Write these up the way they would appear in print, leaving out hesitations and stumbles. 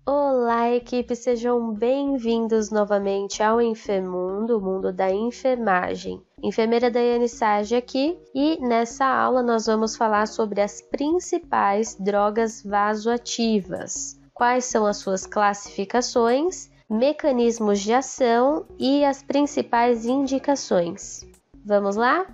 Olá, equipe! Sejam bem-vindos novamente ao Enfermundo, o mundo da enfermagem. Enfermeira Daiane Sage aqui e nessa aula nós vamos falar sobre as principais drogas vasoativas. Quais são as suas classificações, mecanismos de ação e as principais indicações. Vamos lá?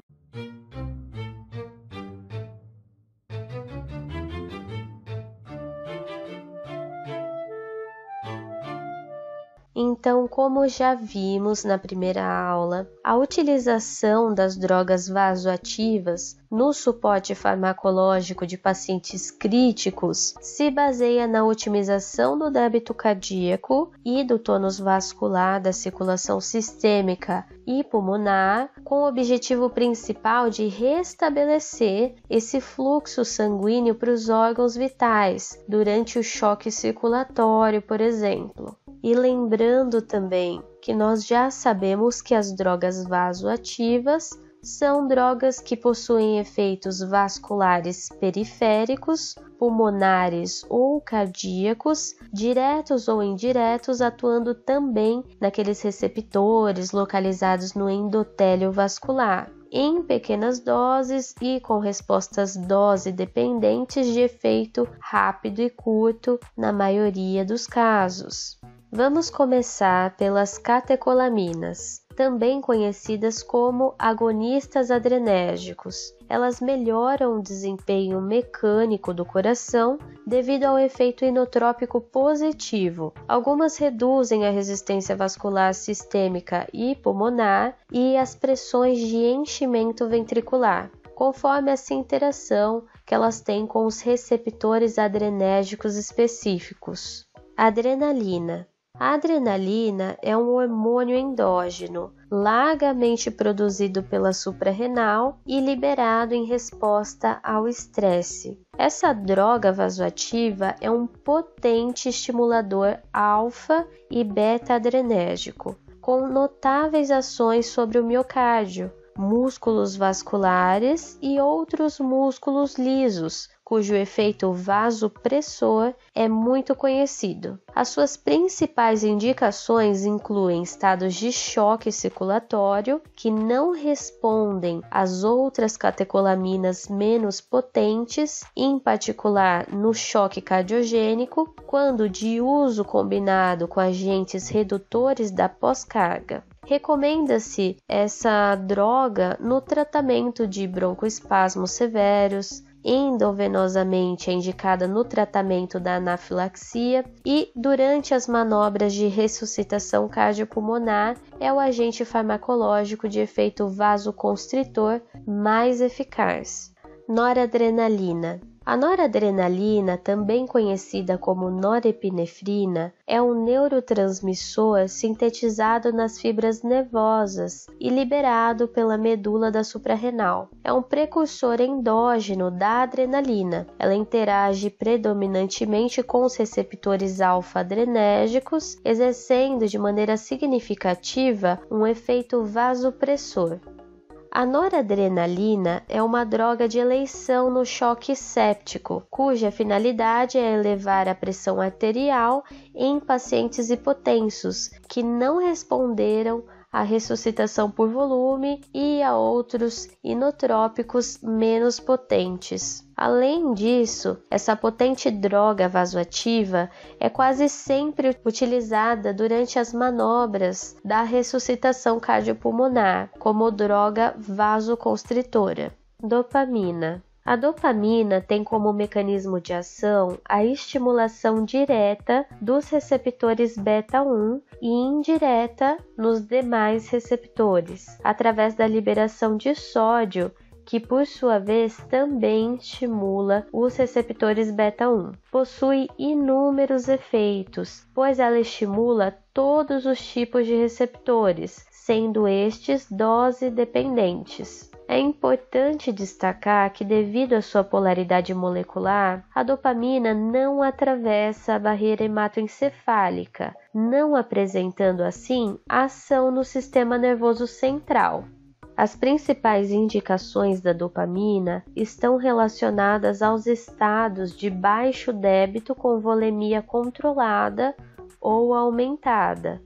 Então, como já vimos na primeira aula, a utilização das drogas vasoativas no suporte farmacológico de pacientes críticos se baseia na otimização do débito cardíaco e do tônus vascular da circulação sistêmica e pulmonar, com o objetivo principal de restabelecer esse fluxo sanguíneo para os órgãos vitais durante o choque circulatório, por exemplo. E lembrando também que nós já sabemos que as drogas vasoativas são drogas que possuem efeitos vasculares periféricos, pulmonares ou cardíacos, diretos ou indiretos, atuando também naqueles receptores localizados no endotélio vascular, em pequenas doses e com respostas dose dependentes de efeito rápido e curto na maioria dos casos. Vamos começar pelas catecolaminas, também conhecidas como agonistas adrenérgicos. Elas melhoram o desempenho mecânico do coração devido ao efeito inotrópico positivo. Algumas reduzem a resistência vascular sistêmica e pulmonar e as pressões de enchimento ventricular, conforme essa interação que elas têm com os receptores adrenérgicos específicos. Adrenalina. A adrenalina é um hormônio endógeno, largamente produzido pela suprarrenal e liberado em resposta ao estresse. Essa droga vasoativa é um potente estimulador alfa e beta-adrenérgico, com notáveis ações sobre o miocárdio, músculos vasculares e outros músculos lisos, cujo efeito vasopressor é muito conhecido. As suas principais indicações incluem estados de choque circulatório que não respondem às outras catecolaminas menos potentes, em particular no choque cardiogênico, quando de uso combinado com agentes redutores da pós-carga. Recomenda-se essa droga no tratamento de broncoespasmos severos, endovenosamente é indicada no tratamento da anafilaxia e durante as manobras de ressuscitação cardiopulmonar é o agente farmacológico de efeito vasoconstritor mais eficaz. Noradrenalina. A noradrenalina, também conhecida como norepinefrina, é um neurotransmissor sintetizado nas fibras nervosas e liberado pela medula da suprarrenal. É um precursor endógeno da adrenalina. Ela interage predominantemente com os receptores alfa-adrenérgicos, exercendo de maneira significativa um efeito vasopressor. A noradrenalina é uma droga de eleição no choque séptico, cuja finalidade é elevar a pressão arterial em pacientes hipotensos que não responderam à ressuscitação por volume e a outros inotrópicos menos potentes. Além disso, essa potente droga vasoativa é quase sempre utilizada durante as manobras da ressuscitação cardiopulmonar, como droga vasoconstritora. Dopamina. A dopamina tem como mecanismo de ação a estimulação direta dos receptores beta-1 e indireta nos demais receptores, através da liberação de sódio, que por sua vez também estimula os receptores beta-1. Possui inúmeros efeitos, pois ela estimula todos os tipos de receptores, sendo estes dose dependentes. É importante destacar que, devido à sua polaridade molecular, a dopamina não atravessa a barreira hematoencefálica, não apresentando assim ação no sistema nervoso central. As principais indicações da dopamina estão relacionadas aos estados de baixo débito com volemia controlada ou aumentada,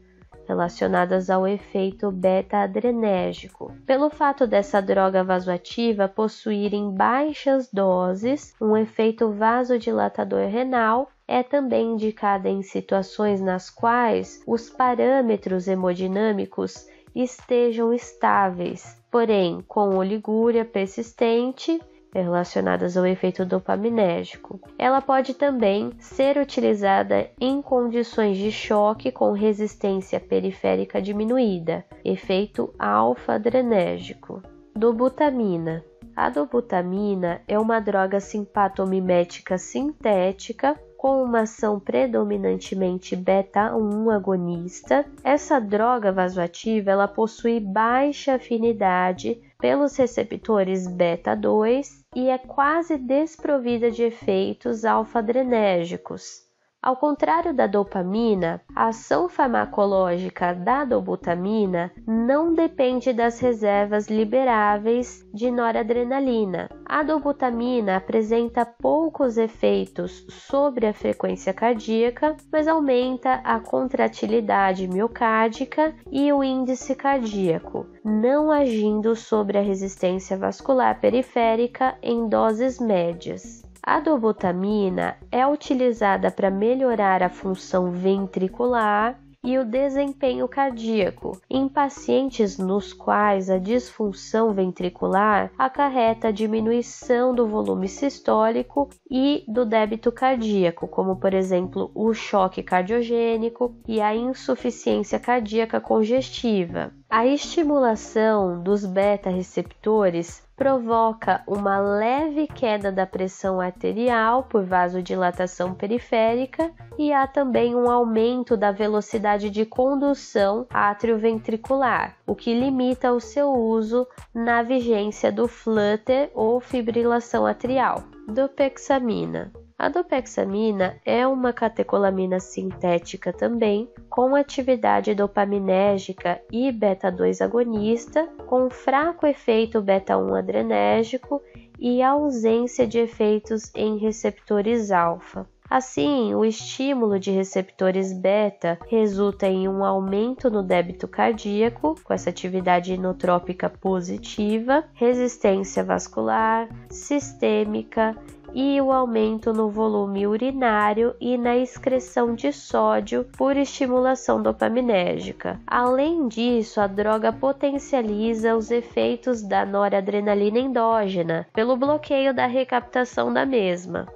relacionadas ao efeito beta-adrenérgico. Pelo fato dessa droga vasoativa possuir em baixas doses um efeito vasodilatador renal, é também indicada em situações nas quais os parâmetros hemodinâmicos estejam estáveis, porém com oligúria persistente, relacionadas ao efeito dopaminérgico. Ela pode também ser utilizada em condições de choque com resistência periférica diminuída, efeito alfa-adrenérgico. Dobutamina. A dobutamina é uma droga simpatomimética sintética com uma ação predominantemente beta-1 agonista. Essa droga vasoativa ela possui baixa afinidade pelos receptores beta-2 e é quase desprovida de efeitos alfa-adrenérgicos. Ao contrário da dopamina, a ação farmacológica da dobutamina não depende das reservas liberáveis de noradrenalina. A dobutamina apresenta poucos efeitos sobre a frequência cardíaca, mas aumenta a contratilidade miocárdica e o índice cardíaco, não agindo sobre a resistência vascular periférica em doses médias. A dobutamina é utilizada para melhorar a função ventricular e o desempenho cardíaco em pacientes nos quais a disfunção ventricular acarreta a diminuição do volume sistólico e do débito cardíaco, como por exemplo o choque cardiogênico e a insuficiência cardíaca congestiva. A estimulação dos beta-receptores provoca uma leve queda da pressão arterial por vasodilatação periférica e há também um aumento da velocidade de condução atrioventricular, o que limita o seu uso na vigência do flutter ou fibrilação atrial. Dopexamina. A dopexamina é uma catecolamina sintética também, com atividade dopaminérgica e beta-2 agonista, com fraco efeito beta-1 adrenérgico e ausência de efeitos em receptores alfa. Assim, o estímulo de receptores beta resulta em um aumento no débito cardíaco, com essa atividade inotrópica positiva, resistência vascular, sistêmica e o aumento no volume urinário e na excreção de sódio por estimulação dopaminérgica. Além disso, a droga potencializa os efeitos da noradrenalina endógena pelo bloqueio da recaptação da mesma.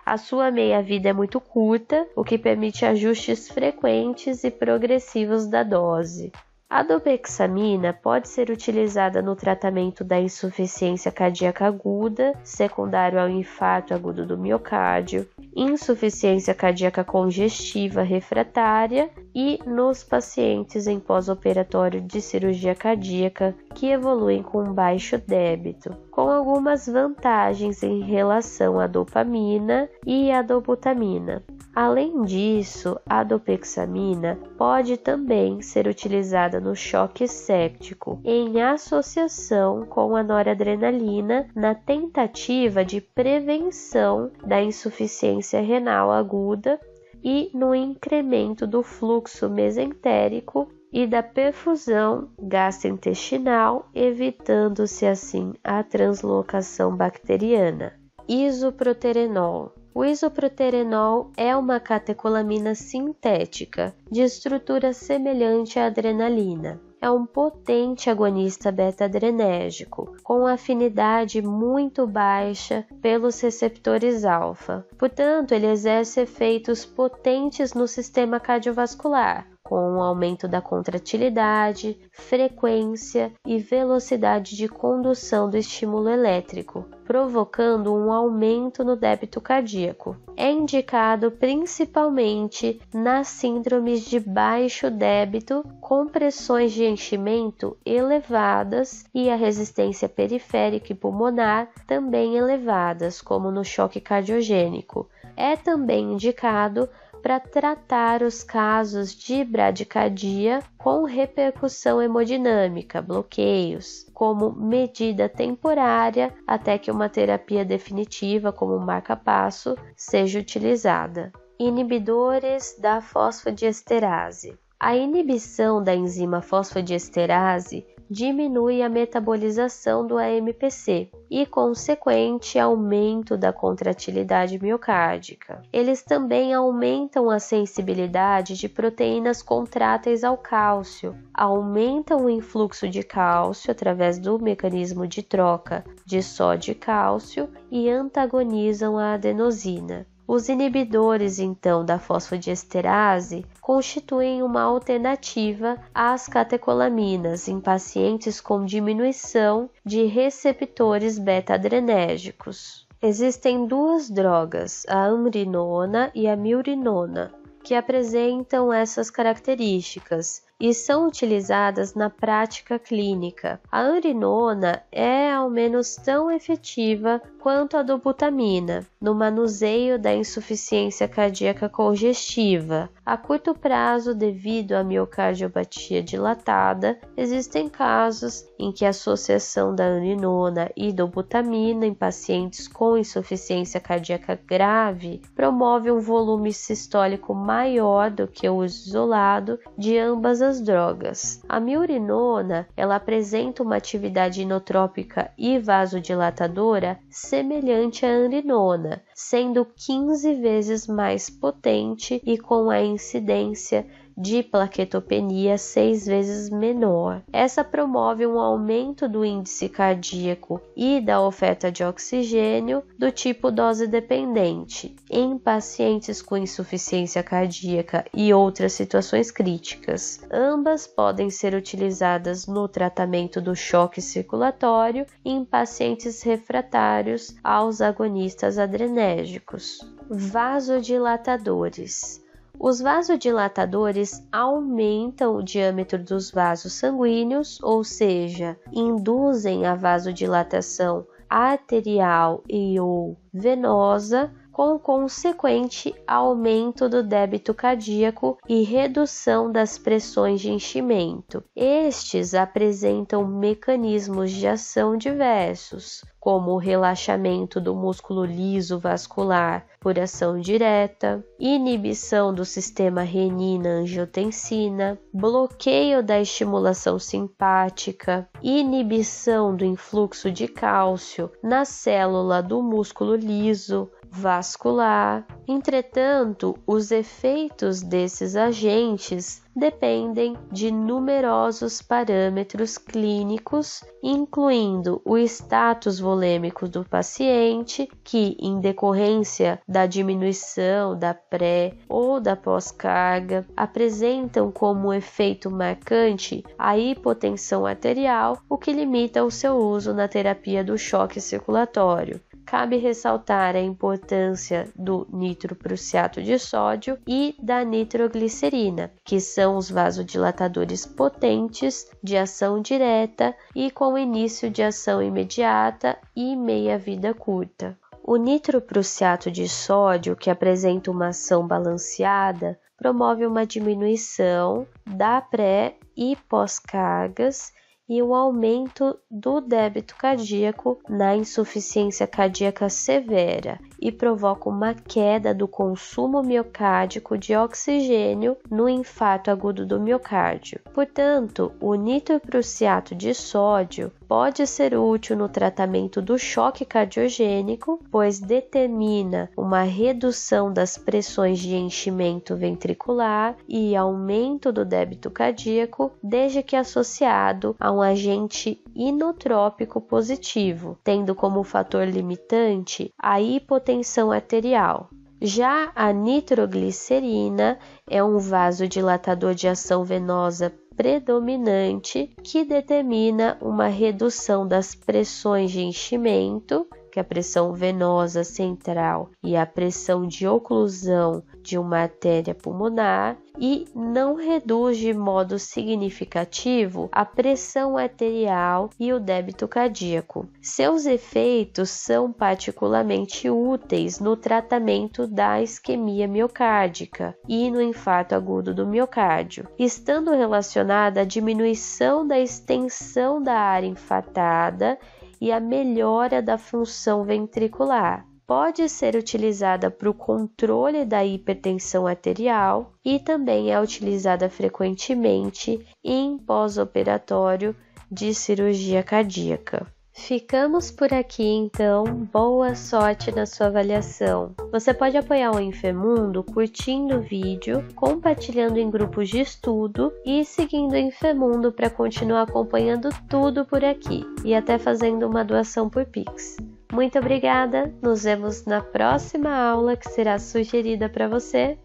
A sua meia-vida é muito curta, o que permite ajustes frequentes e progressivos da dose. A dopexamina pode ser utilizada no tratamento da insuficiência cardíaca aguda, secundário ao infarto agudo do miocárdio, insuficiência cardíaca congestiva refratária e nos pacientes em pós-operatório de cirurgia cardíaca que evoluem com baixo débito, com algumas vantagens em relação à dopamina e à dobutamina. Além disso, a dopexamina pode também ser utilizada no choque séptico, em associação com a noradrenalina na tentativa de prevenção da insuficiência renal aguda e no incremento do fluxo mesentérico e da perfusão gastrointestinal, evitando-se assim a translocação bacteriana. Isoproterenol. O isoproterenol é uma catecolamina sintética de estrutura semelhante à adrenalina. É um potente agonista beta-adrenérgico, com afinidade muito baixa pelos receptores alfa. Portanto, ele exerce efeitos potentes no sistema cardiovascular, com um aumento da contratilidade, frequência e velocidade de condução do estímulo elétrico, provocando um aumento no débito cardíaco. É indicado principalmente nas síndromes de baixo débito, com pressões de enchimento elevadas e a resistência periférica e pulmonar também elevadas, como no choque cardiogênico. É também indicado para tratar os casos de bradicardia com repercussão hemodinâmica, bloqueios, como medida temporária até que uma terapia definitiva, como marca-passo, seja utilizada. Inibidores da fosfodiesterase. A inibição da enzima fosfodiesterase diminui a metabolização do AMPC e consequente aumento da contratilidade miocárdica. Eles também aumentam a sensibilidade de proteínas contráteis ao cálcio, aumentam o influxo de cálcio através do mecanismo de troca de sódio e cálcio e antagonizam a adenosina. Os inibidores, então, da fosfodiesterase constituem uma alternativa às catecolaminas em pacientes com diminuição de receptores beta-adrenérgicos. Existem duas drogas, a amrinona e a milrinona, que apresentam essas características e são utilizadas na prática clínica. A amrinona é ao menos tão efetiva quanto a dobutamina no manuseio da insuficiência cardíaca congestiva. A curto prazo, devido à miocardiopatia dilatada, existem casos em que a associação da amrinona e dobutamina em pacientes com insuficiência cardíaca grave promove um volume sistólico maior do que o uso isolado de ambas as drogas. A milrinona, ela apresenta uma atividade inotrópica e vasodilatadora semelhante à amrinona, sendo 15 vezes mais potente e com a incidência de plaquetopenia 6 vezes menor. Essa promove um aumento do índice cardíaco e da oferta de oxigênio do tipo dose dependente em pacientes com insuficiência cardíaca e outras situações críticas. Ambas podem ser utilizadas no tratamento do choque circulatório em pacientes refratários aos agonistas adrenérgicos. Vasodilatadores. Os vasodilatadores aumentam o diâmetro dos vasos sanguíneos, ou seja, induzem a vasodilatação arterial e ou venosa, com consequente aumento do débito cardíaco e redução das pressões de enchimento. Estes apresentam mecanismos de ação diversos, como o relaxamento do músculo liso vascular por ação direta, inibição do sistema renina-angiotensina, bloqueio da estimulação simpática, inibição do influxo de cálcio na célula do músculo liso vascular. Entretanto, os efeitos desses agentes dependem de numerosos parâmetros clínicos, incluindo o status volêmico do paciente, que, em decorrência da diminuição da pré ou da pós-carga, apresentam como efeito marcante a hipotensão arterial, o que limita o seu uso na terapia do choque circulatório. Cabe ressaltar a importância do nitroprussiato de sódio e da nitroglicerina, que são os vasodilatadores potentes de ação direta e com início de ação imediata e meia-vida curta. O nitroprussiato de sódio, que apresenta uma ação balanceada, promove uma diminuição da pré e pós-cargas e o aumento do débito cardíaco na insuficiência cardíaca severa e provoca uma queda do consumo miocárdico de oxigênio no infarto agudo do miocárdio. Portanto, o nitroprussiato de sódio pode ser útil no tratamento do choque cardiogênico, pois determina uma redução das pressões de enchimento ventricular e aumento do débito cardíaco, desde que associado a um agente inotrópico positivo, tendo como fator limitante a hipotensão arterial. Já a nitroglicerina é um vasodilatador de ação venosa predominante que determina uma redução das pressões de enchimento, que é a pressão venosa central e a pressão de oclusão de uma artéria pulmonar e não reduz de modo significativo a pressão arterial e o débito cardíaco. Seus efeitos são particularmente úteis no tratamento da isquemia miocárdica e no infarto agudo do miocárdio, estando relacionada à diminuição da extensão da área infartada e a melhora da função ventricular. Pode ser utilizada para o controle da hipertensão arterial e também é utilizada frequentemente em pós-operatório de cirurgia cardíaca. Ficamos por aqui então, boa sorte na sua avaliação. Você pode apoiar o Infermundo curtindo o vídeo, compartilhando em grupos de estudo e seguindo o Infermundo para continuar acompanhando tudo por aqui e até fazendo uma doação por Pix. Muito obrigada, nos vemos na próxima aula que será sugerida para você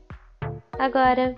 agora.